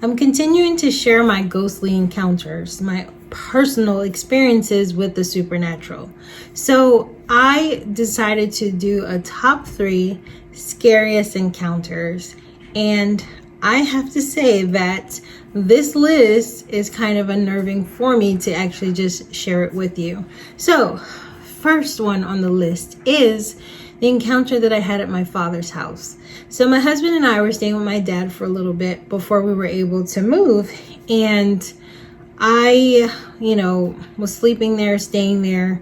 I'm continuing to share my ghostly encounters, my personal experiences with the supernatural. So I decided to do a top 3 scariest encounters, and I have to say that this list is kind of unnerving for me to actually just share it with you. So first one on the list is the encounter that I had at my father's house. So my husband and I were staying with my dad for a little bit before we were able to move, and I, was sleeping there, staying there.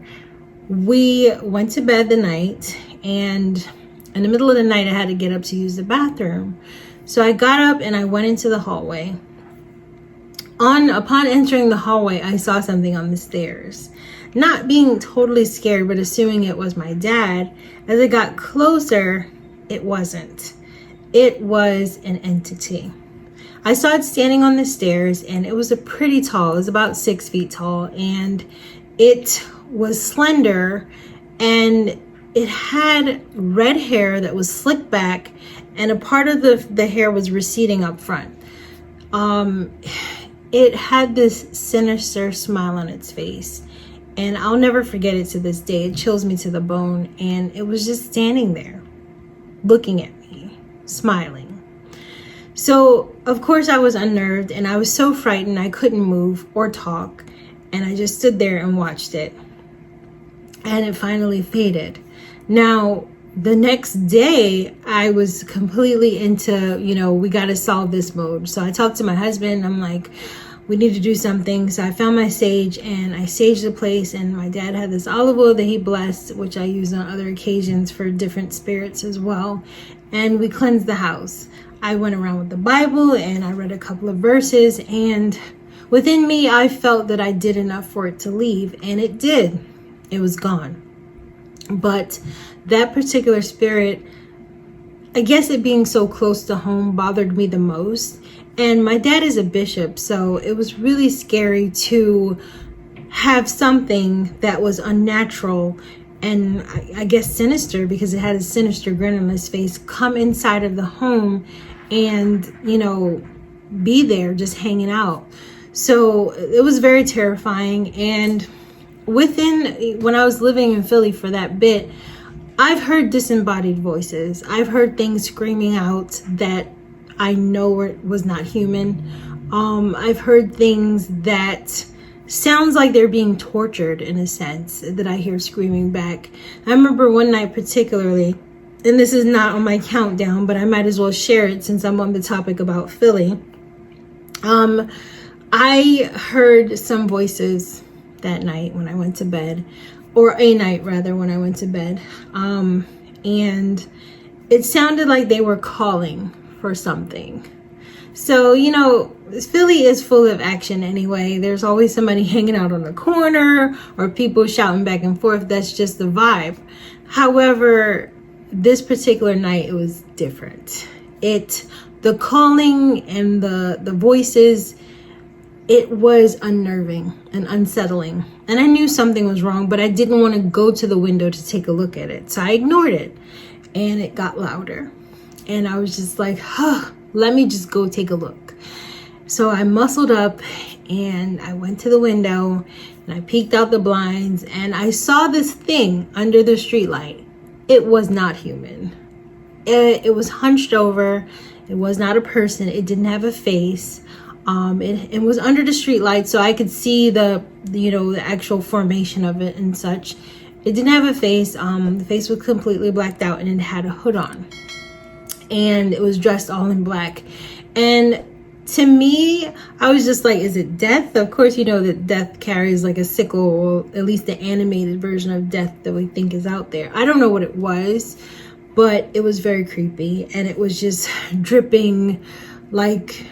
We went to bed the night, and in the middle of the night I had to get up to use the bathroom. So I got up and I went into the hallway. Upon entering the hallway, I saw something on the stairs. Not being totally scared, but assuming it was my dad, as I got closer, it wasn't. It was an entity. I saw it standing on the stairs, and it was pretty tall. It was about 6 feet tall, and it was slender, and it had red hair that was slicked back, and a part of the hair was receding up front. It had this sinister smile on its face, and I'll never forget it to this day. It chills me to the bone, and it was just standing there, looking at me, smiling. So, of course, I was unnerved, and I was so frightened I couldn't move or talk, and I just stood there and watched it, and it finally faded. Now, the next day, I was completely into, we got to solve this mode. So I talked to my husband. I'm like, we need to do something. So I found my sage, and I saged the place, and my dad had this olive oil that he blessed, which I use on other occasions for different spirits as well. And we cleansed the house. I went around with the Bible, and I read a couple of verses, and within me, I felt that I did enough for it to leave, and it did. It was gone. But that particular spirit, I guess it being so close to home, bothered me the most. And my dad is a bishop, so it was really scary to have something that was unnatural and I guess sinister, because it had a sinister grin on his face, come inside of the home and, be there just hanging out. So it was very terrifying. And when I was living in Philly for that bit, I've heard disembodied voices. I've heard things screaming out that I know was not human. I've heard things that sounds like they're being tortured, in a sense, that I hear screaming back. I remember one night particularly, and this is not on my countdown, but I might as well share it since I'm on the topic about Philly. I heard some voices that night when I went to bed, or a night rather when I went to bed, and it sounded like they were calling for something. So, Philly is full of action anyway. There's always somebody hanging out on the corner or people shouting back and forth. That's just the vibe. However, this particular night, it was different. The calling and the voices, it was unnerving and unsettling. And I knew something was wrong, but I didn't want to go to the window to take a look at it. So I ignored it, and it got louder. And I was just like, let me just go take a look. So I muscled up and I went to the window and I peeked out the blinds, and I saw this thing under the streetlight. It was not human. It was hunched over. It was not a person. It didn't have a face. It was under the street light, so I could see the actual formation of it and such. It didn't have a face. The face was completely blacked out, and it had a hood on, and it was dressed all in black. And to me, I was just like, is it death? Of course, that death carries like a sickle, or at least the animated version of death that we think is out there. I don't know what it was, but it was very creepy, and it was just dripping like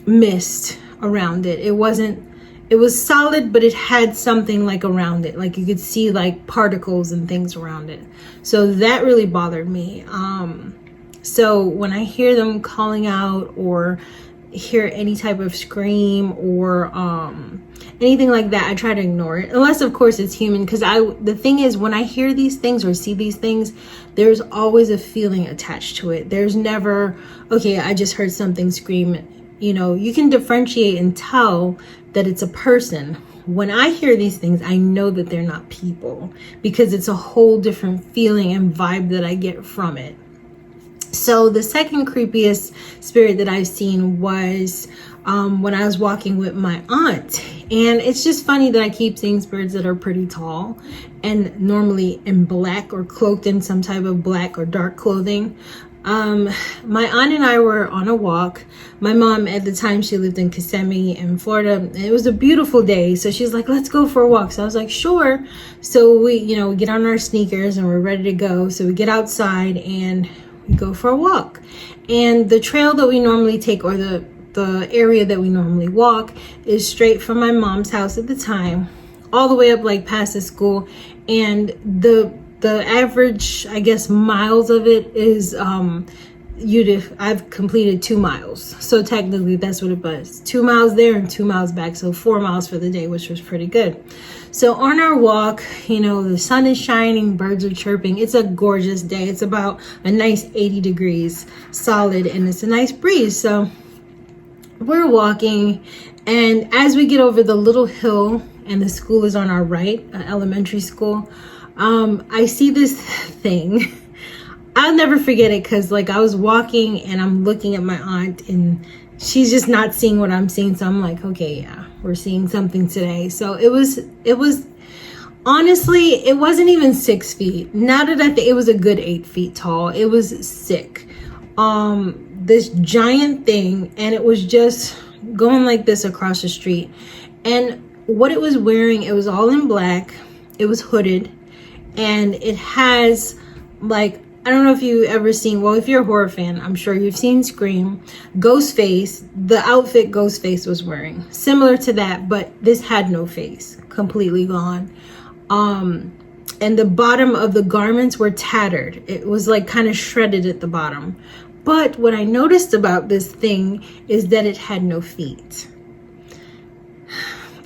mist around it. It was solid, but it had something like around it, like you could see like particles and things around it. So that really bothered me. So when I hear them calling out or hear any type of scream or anything like that, I try to ignore it, unless of course it's human. Because the thing is, when I hear these things or see these things, there's always a feeling attached to it. There's never, okay, I just heard something scream you know, you can differentiate and tell that it's a person. When I hear these things, I know that they're not people, because it's a whole different feeling and vibe that I get from it. So the second creepiest spirit that I've seen was when I was walking with my aunt. And it's just funny that I keep seeing spirits that are pretty tall and normally in black or cloaked in some type of black or dark clothing. My aunt and I were on a walk. My mom at the time, she lived in Kissimmee in Florida. It was a beautiful day. So she's like, let's go for a walk. So I was like, sure. So we, you know, we get on our sneakers and we're ready to go. So we get outside and we go for a walk. And the trail that we normally take, or the area that we normally walk, is straight from my mom's house at the time all the way up like past the school. And the average, I guess, miles of it is I've completed 2 miles, so technically that's what it was, 2 miles there and 2 miles back, so 4 miles for the day, which was pretty good. So on our walk, you know, the sun is shining, birds are chirping, it's a gorgeous day. It's about a nice 80 degrees solid, and it's a nice breeze. So we're walking, and as we get over the little hill and the school is on our right, elementary school, I see this thing. I'll never forget it, because like I was walking and I'm looking at my aunt and she's just not seeing what I'm seeing. So I'm like, okay, yeah, we're seeing something today. So it was honestly, it wasn't even 6 feet. Now that I think, it was a good 8 feet tall. It was sick. This giant thing, and it was just going like this across the street. And what it was wearing, it was all in black. It was hooded, and it has, like, I don't know if you've ever seen, well, if you're a horror fan, I'm sure you've seen Scream. Ghostface, the outfit Ghostface was wearing, similar to that, but this had no face, completely gone. And the bottom of the garments were tattered. It was like kind of shredded at the bottom. But what I noticed about this thing is that it had no feet.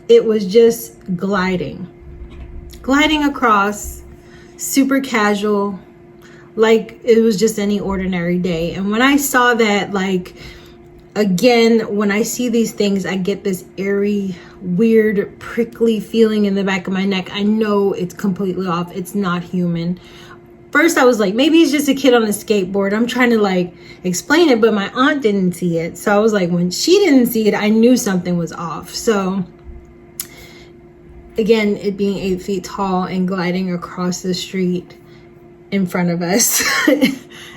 It was just gliding across, super casual, like it was just any ordinary day. And when I saw that, like, again, when I see these things, I get this eerie, weird, prickly feeling in the back of my neck. I know it's completely off. It's not human. First, I was like, maybe it's just a kid on a skateboard. I'm trying to like explain it, but my aunt didn't see it. So I was like, when she didn't see it, I knew something was off. So again, it being 8 feet tall and gliding across the street in front of us,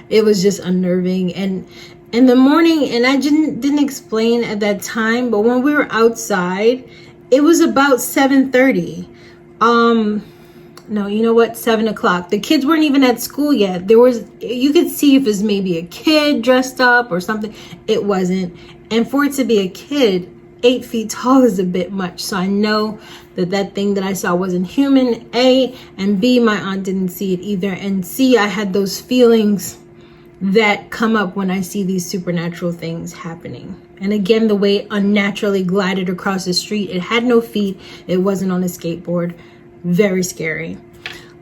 it was just unnerving. And in the morning, and I didn't explain at that time, but when we were outside, it was about 7:30. No, you know what? 7 o'clock. The kids weren't even at school yet. You could see if it was maybe a kid dressed up or something. It wasn't. And for it to be a kid, 8 feet tall is a bit much. So I know that thing that I saw wasn't human, A, and B, my aunt didn't see it either. And C, I had those feelings that come up when I see these supernatural things happening. And again, the way it unnaturally glided across the street, it had no feet. It wasn't on a skateboard. Very scary.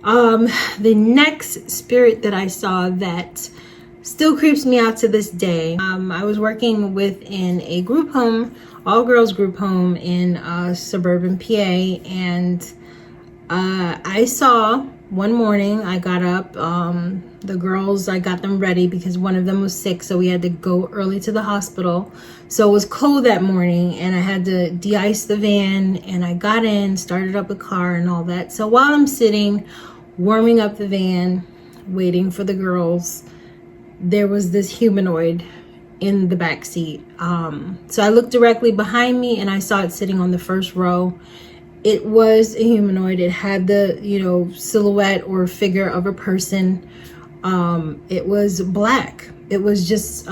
The next spirit that I saw that still creeps me out to this day. I was working within a group home, all girls group home in suburban PA, and I saw one morning, I got up, the girls, I got them ready because one of them was sick, so we had to go early to the hospital. So it was cold that morning, and I had to de-ice the van, and I got in, started up the car and all that. So while I'm sitting, warming up the van, waiting for the girls, there was this humanoid in the back seat. So I looked directly behind me, and I saw it sitting on the first row. It was a humanoid. It had the, silhouette or figure of a person. It was black. It was just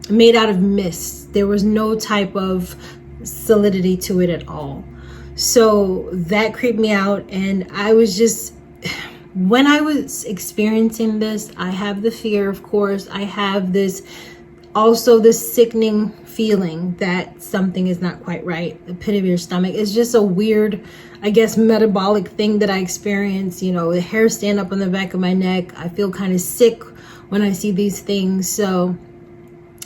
made out of mist. There was no type of solidity to it at all. So that creeped me out. And I was just, when I was experiencing this, I have the fear, of course. I have this sickening feeling that something is not quite right. The pit of your stomach is just a weird, I guess, metabolic thing that I experience. The hair stand up on the back of my neck. I feel kind of sick when I see these things. So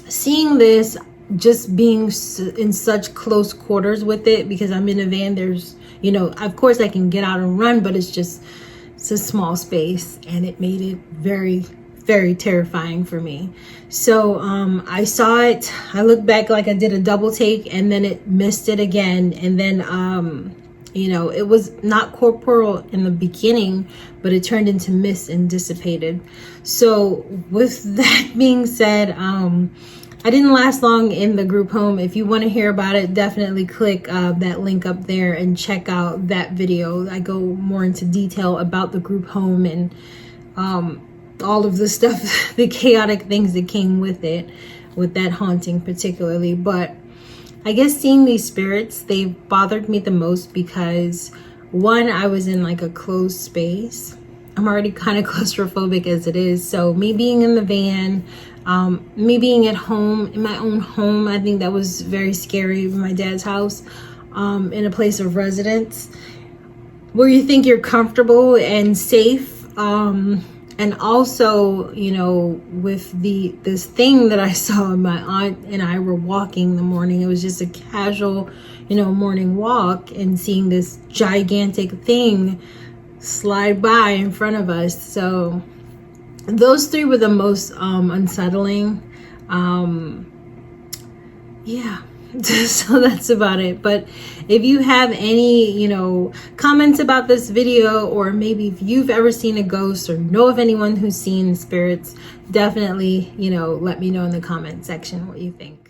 seeing this, just being in such close quarters with it, because I'm in a van, there's, you know, of course I can get out and run, but it's a small space, and it made it very, very terrifying for me. So I saw it, I looked back like I did a double take, and then it missed it again. And then you know, it was not corporeal in the beginning, but it turned into mist and dissipated. So with that being said, I didn't last long in the group home. If you want to hear about it, definitely click that link up there and check out that video. I go more into detail about the group home and all of the stuff, the chaotic things that came with it, with that haunting particularly. But I guess seeing these spirits, they bothered me the most because, one, I was in like a closed space. I'm already kind of claustrophobic as it is. So me being in the van, me being at home, in my own home, I think that was very scary. In my dad's house, in a place of residence where you think you're comfortable and safe. And also, you know, with this thing that I saw, my aunt and I were walking in the morning. It was just a casual, you know, morning walk, and seeing this gigantic thing slide by in front of us. So those three were the most unsettling. Yeah. So that's about it. But if you have any, you know, comments about this video, or maybe if you've ever seen a ghost or know of anyone who's seen spirits, definitely, you know, let me know in the comment section what you think.